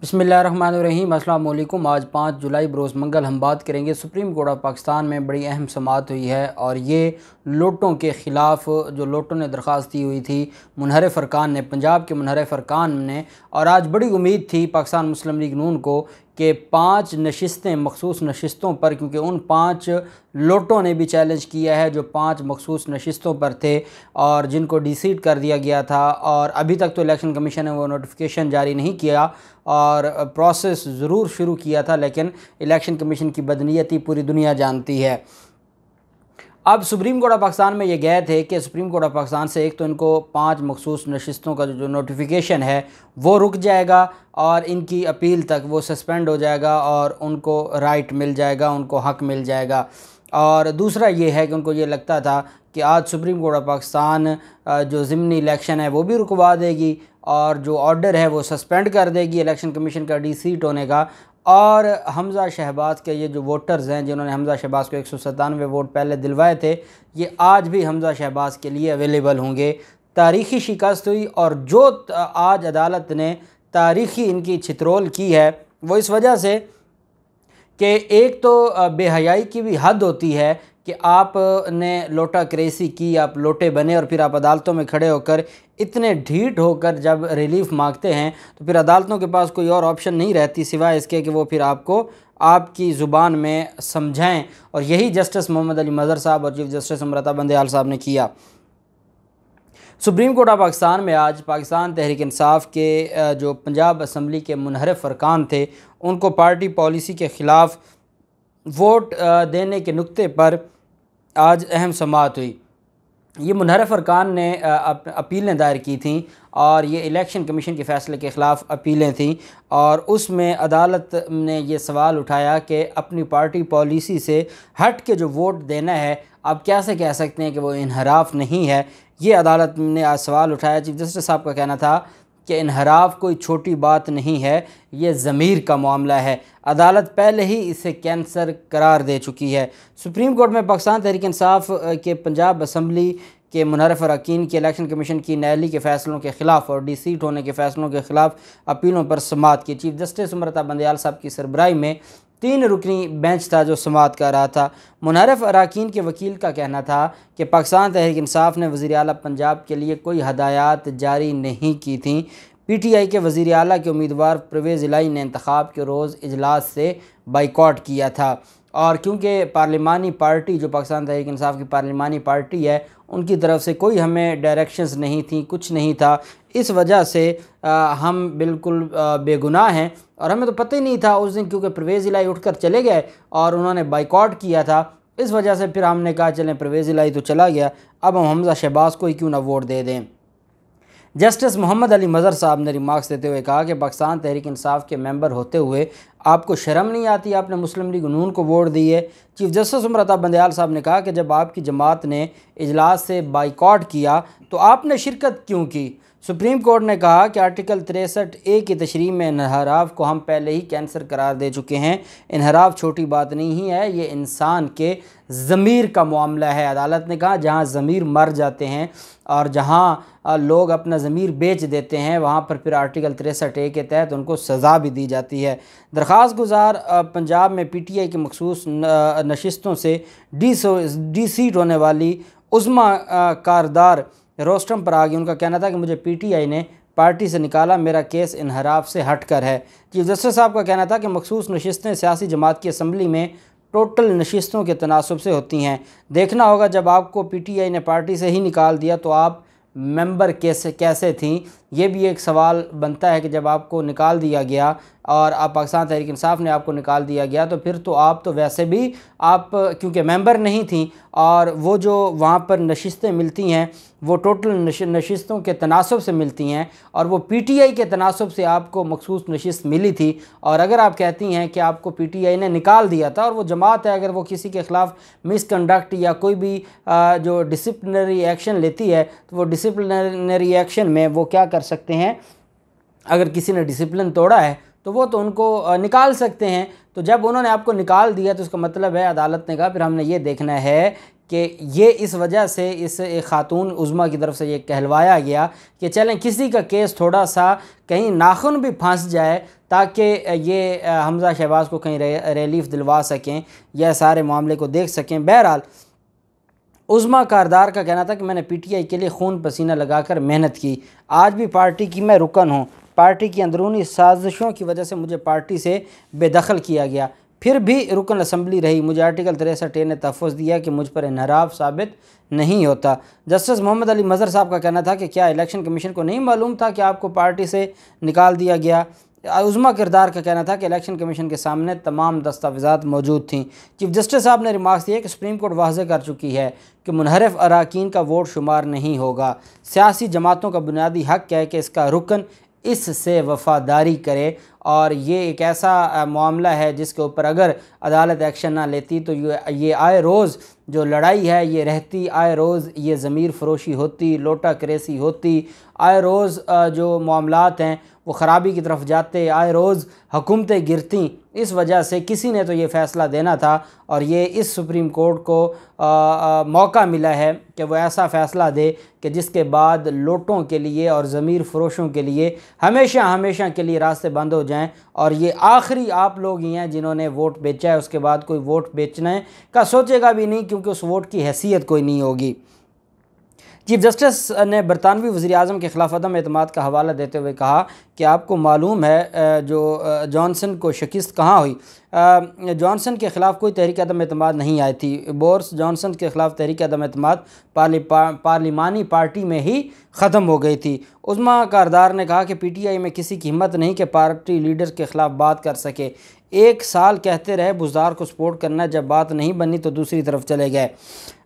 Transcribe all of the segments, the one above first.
बिस्मिल्लाहिर्रहमानिर्रहीम। अस्सलाम वालेकुम। आज 5 जुलाई बरोज़ मंगल हम बात करेंगे सुप्रीम कोर्ट ऑफ पाकिस्तान में बड़ी अहम समाअत हुई है और ये लोटों के ख़िलाफ़ जो लोटों ने दरख्वास्त दी हुई थी मुनहरिफ अरकान ने, पंजाब के मुनहरिफ अरकान ने, और आज बड़ी उम्मीद थी पाकिस्तान मुस्लिम लीग नून को कि 5 नशिस्तें मखसूस नशिस्तों पर, क्योंकि उन 5 लोटों ने भी चैलेंज किया है जो 5 मखसूस नशिस्तों पर थे और जिनको डिसीट कर दिया गया था, और अभी तक तो इलेक्शन कमीशन ने वो नोटिफिकेशन जारी नहीं किया और प्रोसेस ज़रूर शुरू किया था, लेकिन इलेक्शन कमीशन की बदनीयती पूरी दुनिया जानती है। अब सुप्रीम कोर्ट ऑफ पाकिस्तान में ये गए थे कि सुप्रीम कोर्ट ऑफ पाकिस्तान से एक तो इनको 5 मखसूस नशिस्तों का जो नोटिफिकेशन है वो रुक जाएगा और इनकी अपील तक वो सस्पेंड हो जाएगा और उनको राइट मिल जाएगा, उनको हक मिल जाएगा। और दूसरा ये है कि उनको ये लगता था कि आज सुप्रीम कोर्ट ऑफ पाकिस्तान जो ज़िमनी इलेक्शन है वो भी रुकवा देगी और जो ऑर्डर है वो सस्पेंड कर देगी इलेक्शन कमीशन का डिसीट होने का, और हमज़ा शहबाज के ये जो वोटर्स हैं जिन्होंने हमज़ा शहबाज को 197 वोट पहले दिलवाए थे, ये आज भी हमज़ा शहबाज के लिए अवेलेबल होंगे। तारीख़ी शिकस्त हुई और जो आज अदालत ने तारीख़ी इनकी छितरोल की है वो इस वजह से कि एक तो बेहयाई की भी हद होती है कि आपने लोटा क्रेसी की, आप लोटे बने और फिर आप अदालतों में खड़े होकर इतने ढीठ होकर जब रिलीफ मांगते हैं तो फिर अदालतों के पास कोई और ऑप्शन नहीं रहती सिवाय इसके कि वो फिर आपको आपकी ज़ुबान में समझाएं, और यही जस्टिस मोहम्मद अली मज़हर साहब और चीफ जस्टिस अमृता बंदयाल साहब ने किया। सुप्रीम कोर्ट ऑफ पाकिस्तान में आज पाकिस्तान तहरीक इंसाफ के जो पंजाब असम्बली के मुनहरिफ अरकान थे उनको पार्टी पॉलिसी के ख़िलाफ़ वोट देने के नुक्ते पर आज अहम समाअत हुई। ये मुनहरिफ अरकान ने अपीलें दायर की थीं और ये इलेक्शन कमीशन के फ़ैसले के ख़िलाफ़ अपीलें थीं, और उसमें अदालत ने ये सवाल उठाया कि अपनी पार्टी पॉलिसी से हट के जो वोट देना है आप कैसे कह सकते हैं कि वो इन्हराफ नहीं है। ये अदालत ने आज सवाल उठाया। चीफ जस्टिस साहब का कहना था कि इन्हराफ कोई छोटी बात नहीं है, ये ज़मीर का मामला है। अदालत पहले ही इसे कैंसर करार दे चुकी है। सुप्रीम कोर्ट में पाकिस्तान तहरीक इंसाफ के पंजाब असम्बली के मुनहरिफ अरकान की इलेक्शन कमीशन की नैली के फ़ैसलों के ख़िलाफ़ और डिसीट होने के फ़ैसलों के ख़िलाफ़ अपीलों पर समाअत की। चीफ जस्टिस अमृता बंदयाल साहब की सरबराही में 3 रुकनी बेंच था जो समाअत कर रहा था। मुनहरिफ अरकान के वकील का कहना था कि पाकिस्तान तहरीक इंसाफ ने वज़ीर आला पंजाब के लिए कोई हदायत जारी नहीं की थी। PTI के वज़ीर आला के उम्मीदवार परवेज़ इलाही ने इंतखाब के रोज़ इजलास से बाइकॉट किया था, और क्योंकि पार्लिमानी पार्टी जो पाकिस्तान तहरीक इंसाफ की पार्लिमानी पार्टी है उनकी तरफ से कोई हमें डायरेक्शंस नहीं थी, कुछ नहीं था, इस वजह से हम बिल्कुल बेगुनाह हैं और हमें तो पता ही नहीं था उस दिन, क्योंकि परवेज़ इलाही उठकर चले गए और उन्होंने बाइकॉट किया था। इस वजह से फिर हमने कहा चलें परवेज़ इलाही तो चला गया, अब हम हमज़ा शहबाज को ही क्यों ना वोट दे दें। जस्टिस मोहम्मद अली मज़हर साहब ने रिमार्क्स देते हुए कहा कि पाकिस्तान तहरीक इंसाफ के मेंबर होते हुए आपको शर्म नहीं आती, आपने मुस्लिम लीग नून को वोट दी है। चीफ जस्टिस अमृता बंदयाल साहब ने कहा कि जब आपकी जमात ने इजलास से बाइकॉट किया तो आपने शिरकत क्यों की। सुप्रीम कोर्ट ने कहा कि आर्टिकल 63A की तशरीह में इन्हराफ को हम पहले ही कैंसर करार दे चुके हैं। इन्हराफ छोटी बात नहीं है, ये इंसान के ज़मीर का मामला है। अदालत ने कहा जहाँ ज़मीर मर जाते हैं और जहाँ लोग अपना ज़मीर बेच देते हैं वहाँ पर फिर आर्टिकल 63A के तहत उनको सज़ा भी दी जाती है। दरख्वास्त गुजार पंजाब में PTI की मखसूस नशिस्तों से डिसीट होने वाली उज़्मा कारदार रोस्टम पर आ गई। उनका कहना था कि मुझे PTI ने पार्टी से निकाला, मेरा केस इन्हराफ से हट कर है। चीफ जस्टिस साहब का कहना था कि मखसूस नशिस्तें सियासी जमात की असम्बली में टोटल नशिस्तों के तनासब से होती हैं। देखना होगा जब आपको PTI ने पार्टी से ही निकाल दिया तो आप मेंबर कैसे थीं। ये भी एक सवाल बनता है कि जब आपको निकाल दिया गया और आप पाकिस्तान तहरीक इंसाफ ने आपको निकाल दिया गया तो फिर तो आप तो वैसे भी आप क्योंकि मेंबर नहीं थी, और वो जो वहाँ पर नशिस्तें मिलती हैं वो टोटल नशिस्तों के तनासब से मिलती हैं और वो PTI के तनासब से आपको मखसूस नशिस्त मिली थी। और अगर आप कहती हैं कि आपको PTI ने निकाल दिया था और वो जमात है, अगर वो किसी के ख़िलाफ़ मिसकंडक्ट या कोई भी जो डिसिप्लिनरी एक्शन लेती है तो वो डिसिप्लिनरी एक्शन में वो क्या कर सकते हैं, अगर किसी ने डिसिप्लिन तोड़ा है तो वो तो उनको निकाल सकते हैं। तो जब उन्होंने आपको निकाल दिया तो उसका मतलब है अदालत ने कहा फिर हमने ये देखना है कि ये इस वजह से इस एक खातून उज़्मा की तरफ से ये कहलवाया गया कि चलें किसी का केस थोड़ा सा कहीं नाखून भी फंस जाए ताकि ये हमज़ा शहबाज को कहीं रिलीफ दिलवा सकें या सारे मामले को देख सकें। बहरहाल उज़्मा कारदार का कहना था कि मैंने पीटीआई के लिए खून पसीना लगाकर मेहनत की, आज भी पार्टी की मैं रुकन हूँ, पार्टी की अंदरूनी साजिशों की वजह से मुझे पार्टी से बेदखल किया गया, फिर भी रुकन असम्बली रही, मुझे आर्टिकल 63A ने तहफ़्फ़ुज़ दिया कि मुझ पर इन्हराफ साबित नहीं होता। जस्टिस मोहम्मद अली मज़हर साहब का कहना था कि क्या इलेक्शन कमीशन को नहीं मालूम था कि आपको पार्टी से निकाल दिया गया। उज़्मा किरदार का कहना था कि इलेक्शन कमीशन के सामने तमाम दस्तावेज़ात मौजूद थीं। चीफ जस्टिस साहब ने रिमार्क्स दिए कि सुप्रीम कोर्ट वाज़ेह कर चुकी है कि मुनहरफ अराकीन का वोट शुमार नहीं होगा, सियासी जमातों का बुनियादी हक़ है कि इसका रुकन इससे वफ़ादारी करे, और ये एक ऐसा मामला है जिसके ऊपर अगर अदालत एक्शन ना लेती तो ये आए रोज़ जो लड़ाई है ये रहती, आए रोज़ ये ज़मीर फ़रोशी होती, लोटा क्रेसी होती, आए रोज़ जो मामलात हैं वो ख़राबी की तरफ जाते, आए रोज़ हुकूमतें गिरती। इस वजह से किसी ने तो ये फ़ैसला देना था और ये इस सुप्रीम कोर्ट को मौका मिला है कि वो ऐसा फ़ैसला दे कि जिसके बाद लोटों के लिए और ज़मीर फ़रोशों के लिए हमेशा हमेशा के लिए रास्ते बंद हो जाएं, और ये आखिरी आप लोग ही हैं जिन्होंने वोट बेचा है, उसके बाद कोई वोट बेचने का सोचेगा भी नहीं क्योंकि उस वोट की हैसियत कोई नहीं होगी। चीफ जस्टिस ने बरतानवी वज़ीर-ए-आज़म के ख़िलाफ़ अदम एतमाद का हवाला देते हुए कहा कि आपको मालूम है जो जॉनसन को शिकस्त कहाँ हुई। जॉनसन के ख़िलाफ़ कोई तहरीक अदम एतमाद नहीं आई थी। बोरिस जॉनसन के ख़िलाफ़ तहरीक अदम एतमाद पार्लिमानी पार्टी में ही ख़त्म हो गई थी। उज़्मा कारदार ने कहा कि पीटीआई में किसी की हिम्मत नहीं कि पार्टी लीडर के ख़िलाफ़ बात कर सके, 1 साल कहते रहे बुज़दार को सपोर्ट करना, जब बात नहीं बनी तो दूसरी तरफ चले गए।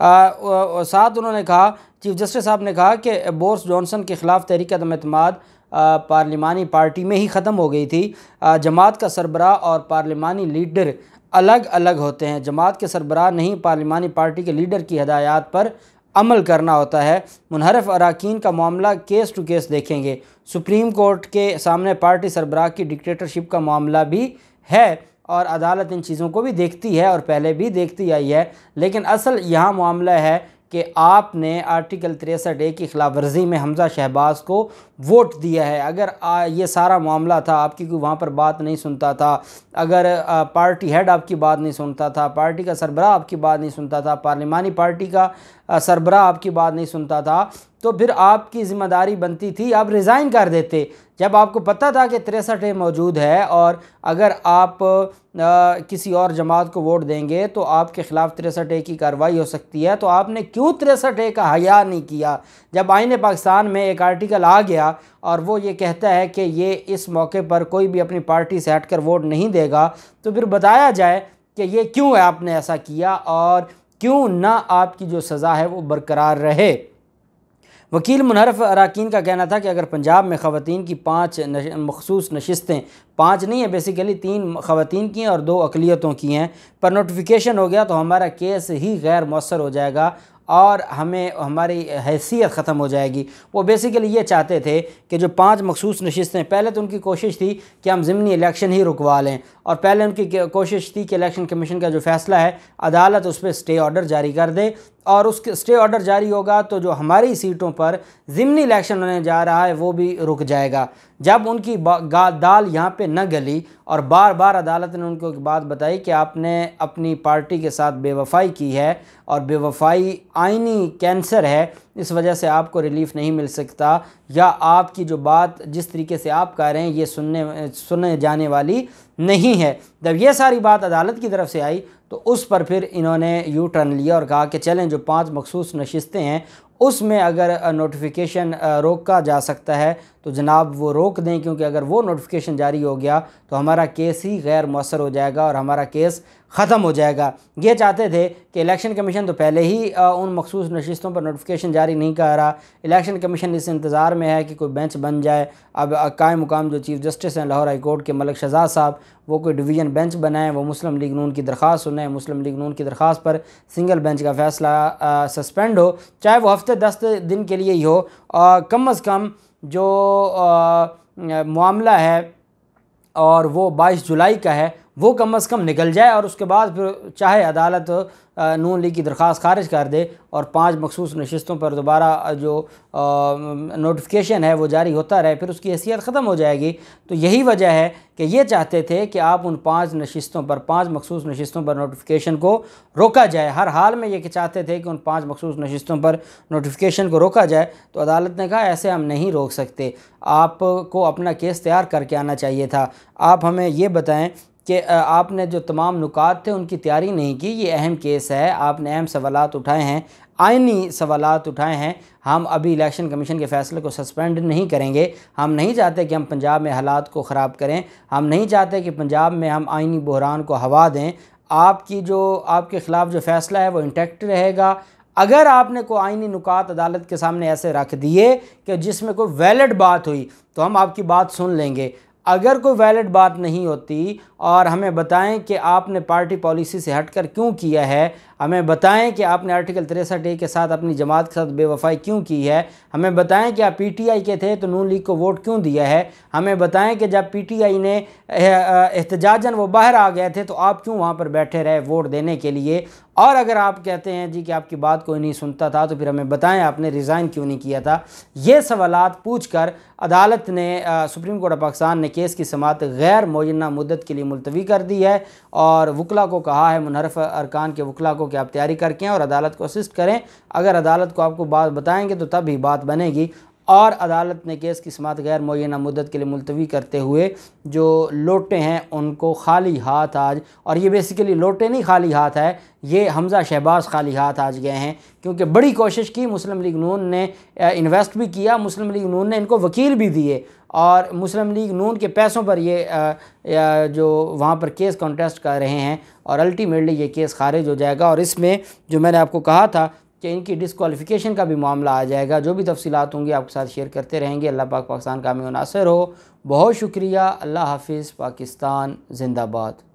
साथ उन्होंने कहा, चीफ जस्टिस साहब ने कहा कि बोरिस जॉनसन के ख़िलाफ़ तहरीक अदम एतमाद पार्लिमानी पार्टी में ही ख़त्म हो गई थी। जमात का सरबराह और पार्लिमानी लीडर अलग अलग होते हैं। जमात के सरबराह नहीं पार्लिमानी पार्टी के लीडर की हदायत पर अमल करना होता है। मुनहरफ अराकीन का मामला केस टू केस देखेंगे। सुप्रीम कोर्ट के सामने पार्टी सरबराह की डिक्टेटरशिप का मामला भी है और अदालत इन चीज़ों को भी देखती है और पहले भी देखती आई है, लेकिन असल यहाँ मामला है कि आपने आर्टिकल 63A की खिलाफ वर्जी में हमज़ा शहबाज को वोट दिया है। अगर ये सारा मामला था, आपकी कोई वहाँ पर बात नहीं सुनता था, अगर पार्टी हेड आपकी बात नहीं सुनता था, पार्टी का सरबराह आपकी बात नहीं सुनता था, पार्लिमानी पार्टी का सरबराह आपकी बात नहीं सुनता था, तो फिर आपकी ज़िम्मेदारी बनती थी आप रिज़ाइन कर देते। जब आपको पता था कि 63A मौजूद है और अगर आप किसी और जमात को वोट देंगे तो आपके ख़िलाफ़ 63A की कार्रवाई हो सकती है, तो आपने क्यों 63A का हया नहीं किया? जब आईन पाकिस्तान में एक आर्टिकल आ गया और वो ये कहता है कि ये इस मौके पर कोई भी अपनी पार्टी से हटकर वोट नहीं देगा, तो फिर बताया जाए कि ये क्यों आपने ऐसा किया और क्यों ना आपकी जो सज़ा है वो बरकरार रहे। वकील मुनहरफ अराकीन का कहना था कि अगर पंजाब में ख़वातीन की 5 मखसूस नशिस्तें, 5 नहीं है बेसिकली 3 ख़वातीन की हैं और 2 अक़लियतों की हैं, पर नोटिफिकेशन हो गया तो हमारा केस ही गैर मौसर हो जाएगा और हमें हमारी हैसियत ख़त्म हो जाएगी। वो बेसिकली ये चाहते थे कि जो 5 मखसूस नशिस्तें, पहले तो उनकी कोशिश थी कि हम ज़िमनी इलेक्शन ही रुकवा लें, और पहले उनकी कोशिश थी कि इलेक्शन कमीशन का जो फ़ैसला है अदालत उस पर स्टे ऑर्डर जारी कर दे, और उसके स्टे ऑर्डर जारी होगा तो जो हमारी सीटों पर ज़िमनी इलेक्शन होने जा रहा है वो भी रुक जाएगा। जब उनकी दाल यहाँ पे न गली और बार बार अदालत ने उनको एक बात बताई कि आपने अपनी पार्टी के साथ बेवफाई की है और बेवफाई आइनी कैंसर है, इस वजह से आपको रिलीफ़ नहीं मिल सकता, या आपकी जो बात जिस तरीके से आप कह रहे हैं ये सुनने जाने वाली नहीं है। जब ये सारी बात अदालत की तरफ से आई तो उस पर फिर इन्होंने यू टर्न लिया और कहा कि चलें जो 5 मखसूस नशिस्तें हैं उसमें अगर नोटिफिकेशन रोका जा सकता है तो जनाब वो रोक दें, क्योंकि अगर वो नोटिफिकेशन जारी हो गया तो हमारा केस ही गैर मौसर हो जाएगा और हमारा केस ख़त्म हो जाएगा। ये चाहते थे कि इलेक्शन कमीशन तो पहले ही उन मखसूस नशिस्तों पर नोटिफिकेशन जारी नहीं कर रहा, इलेक्शन कमीशन इस इंतज़ार में है कि कोई बेंच बन जाए। अब कायम मुकाम जो चीफ जस्टिस हैं लाहौर हाई कोर्ट के मलिक शहजाद साहब, वो कोई डिवीज़न बेंच बनाएं, वो मुस्लिम लीग नून की दरख्वास्त सुने, मुस्लिम लीग नून की दरख्वास्त पर सिंगल बेंच का फ़ैसला सस्पेंड हो, चाहे वो हफ्ते 10 दिन के लिए ही हो, कम अज़ कम जो मामला है और वो 22 जुलाई का है वो कम अज़ कम निकल जाए और उसके बाद फिर चाहे अदालत नून लीग की दरख्वास्त खारिज कर दे और 5 मखसूस नशिस्तों पर दोबारा जो नोटिफिकेशन है वो जारी होता रहे, फिर उसकी हैसियत ख़त्म हो जाएगी। तो यही वजह है कि ये चाहते थे कि आप उन 5 नशिस्तों पर, 5 मखसूस नशिस्तों पर नोटिफिकेशन को रोका जाए। हर हाल में ये चाहते थे कि उन 5 मखसूस नशिस्तों पर नोटिफिकेशन को रोका जाए। तो अदालत ने कहा ऐसे हम नहीं रोक सकते, आपको अपना केस तैयार करके आना चाहिए था। आप हमें ये बताएं कि आपने जो तमाम नुकात थे उनकी तैयारी नहीं की। ये अहम केस है, आपने अहम सवालात उठाए हैं, आइनी सवालात उठाए हैं। हम अभी इलेक्शन कमीशन के फ़ैसले को सस्पेंड नहीं करेंगे। हम नहीं चाहते कि हम पंजाब में हालात को ख़राब करें, हम नहीं चाहते कि पंजाब में हम आइनी बहरान को हवा दें। आपके ख़िलाफ़ जो फ़ैसला है वो इंटैक्ट रहेगा। अगर आपने कोई आइनी नुकात अदालत के सामने ऐसे रख दिए कि जिसमें कोई वैलिड बात हुई तो हम आपकी बात सुन लेंगे। अगर कोई वैलिड बात नहीं होती और हमें बताएं कि आपने पार्टी पॉलिसी से हटकर क्यों किया है, हमें बताएं कि आपने आर्टिकल 63A के साथ अपनी जमात के साथ बेवफाई क्यों की है, हमें बताएं कि आप पीटीआई के थे तो नून लीग को वोट क्यों दिया है, हमें बताएं कि जब पीटीआई ने एहतजाजन वो बाहर आ गए थे तो आप क्यों वहाँ पर बैठे रहे वोट देने के लिए। और अगर आप कहते हैं जी कि आपकी बात कोई नहीं सुनता था तो फिर हमें बताएं आपने रिज़ाइन क्यों नहीं किया था। ये सवालात पूछकर अदालत ने सुप्रीम कोर्ट ऑफ पाकिस्तान ने केस की समाअत गैर मुअय्यना मुद्दत के लिए मुलतवी कर दी है और वकला को कहा है, मुनहरफ अरकान के वकला को, कि आप तैयारी करके और अदालत को असिस्ट करें। अगर अदालत को आपको बात बताएंगे तो तब ही बात बनेगी। और अदालत ने केस की समाअत गैर मुअय्यना मुद्दत के लिए मुलतवी करते हुए जो लोटे हैं उनको खाली हाथ आज, और ये बेसिकली लोटे नहीं खाली हाथ है, ये हमज़ा शहबाज खाली हाथ आज गए हैं, क्योंकि बड़ी कोशिश की। मुस्लिम लीग नून ने इन्वेस्ट भी किया, मुस्लिम लीग नून ने इनको वकील भी दिए और मुस्लिम लीग नून के पैसों पर ये जो वहाँ पर केस कॉन्टेस्ट कर रहे हैं और अल्टीमेटली ये केस खारिज हो जाएगा। और इसमें जो मैंने आपको कहा था कि इनकी डिस्क्वालिफिकेशन का भी मामला आ जाएगा। जो भी तफसीलात होंगी आपके साथ शेयर करते रहेंगे। अल्लाह पाक पाकिस्तान का हमें नासिर हो। बहुत शुक्रिया। अल्लाह हाफिज़। पाकिस्तान जिंदाबाद।